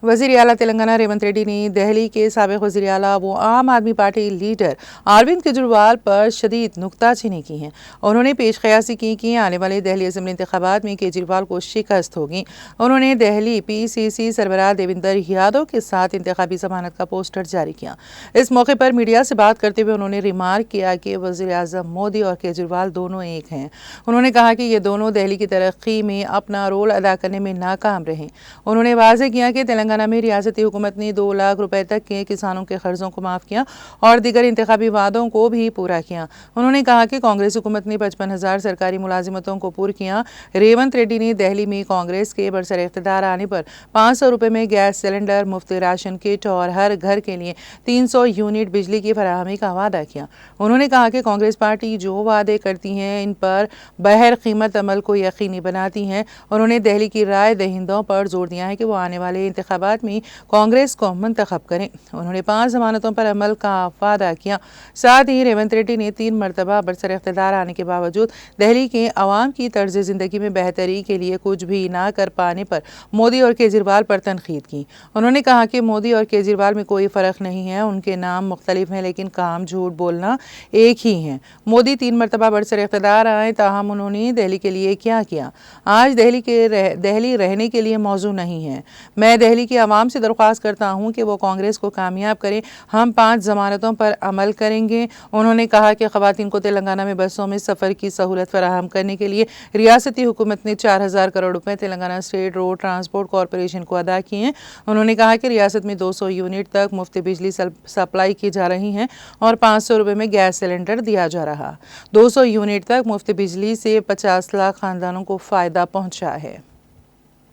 वज़ीर आला तेलंगाना रेवंत रेड्डी ने दहली के साबिक़ वज़ीर आला व आम आदमी पार्टी लीडर अरविंद केजरीवाल पर शदीद नुक्ताचीनी की है। उन्होंने पेश क़यासी की कि आने वाले दहली असेंबली इंतख़ाबात में केजरीवाल को शिकस्त होगी। उन्होंने दहली PCC सरबराह देवेंद्र यादव के साथ इंतख़ाबी ज़मानत का पोस्टर जारी किया। इस मौके पर मीडिया से बात करते हुए उन्होंने रिमार्क किया कि वज़ीर आज़म मोदी और केजरीवाल दोनों एक हैं। उन्होंने कहा कि ये दोनों दहली की तरक्की में अपना रोल अदा करने में नाकाम रहे। उन्होंने वाज़ेह किया कि तेलंगाना में रियासती हुकूमत ने 2 लाख रुपए तक के किसानों के कर्जों को माफ़ किया और दीगर इंतखाबी वादों को भी पूरा किया। उन्होंने कहा कि कांग्रेस हुकूमत ने 55,000 सरकारी मुलाजिमतों को पूरा किया। रेवंत रेड्डी ने दहली में कांग्रेस के बरसर इख्तिदार आने पर 500 रुपए में गैस सिलेंडर, मुफ्त राशन किट और हर घर के लिए 300 यूनिट बिजली की फराहमी का वादा किया। उन्होंने कहा कि कांग्रेस पार्टी जो वादे करती है इन पर बहर कीमत अमल को यकीनी बनाती है। उन्होंने दहली की राय दहिंदों पर जोर दिया है कि वो आने वाले इंतखाबात में कांग्रेस को मुंतखब करें। उन्होंने 5 ज़मानतों पर अमल का वादा किया। साथ ही रेवंत रेड्डी ने 3 मरतबा बरसर इख्तिदार आने के बावजूद दहली के अवाम की तर्ज ज़िंदगी में बेहतरी के लिए कुछ भी ना कर पाने पर मोदी और केजरीवाल पर तनकीद की। उन्होंने कहा कि मोदी और केजरीवाल में कोई फ़र्क नहीं है, उनके नाम मुख्तलिफ हैं लेकिन काम झूठ बोलना एक ही है। मोदी 3 मरतबा बरसर इख्तिदार आए, ताहम उन्होंने दहली के लिए क्या किया? आज दहली रहने के लिए मौजू नहीं है। मैं दहली की आवाम से दरख्वास्त करता हूँ कि वो कांग्रेस को कामयाब करें। हम 5 ज़मानतों पर अमल करेंगे। उन्होंने कहा कि ख़वातीन को तेलंगाना में बसों में सफ़र की सहूलत फराहम करने के लिए रियासती हुकूमत ने 4,000 करोड़ रुपए Telangana state road transport corporation को अदा किए हैं। उन्होंने कहा कि रियासत में 200 यूनिट तक मुफ्त बिजली सप्लाई की जा रही है और 500 रुपए में गैस सिलेंडर दिया जा रहा। 200 यूनिट तक मुफ्त बिजली से 50 लाख ख़ानदानों को फ़ायदा पहुँचा है।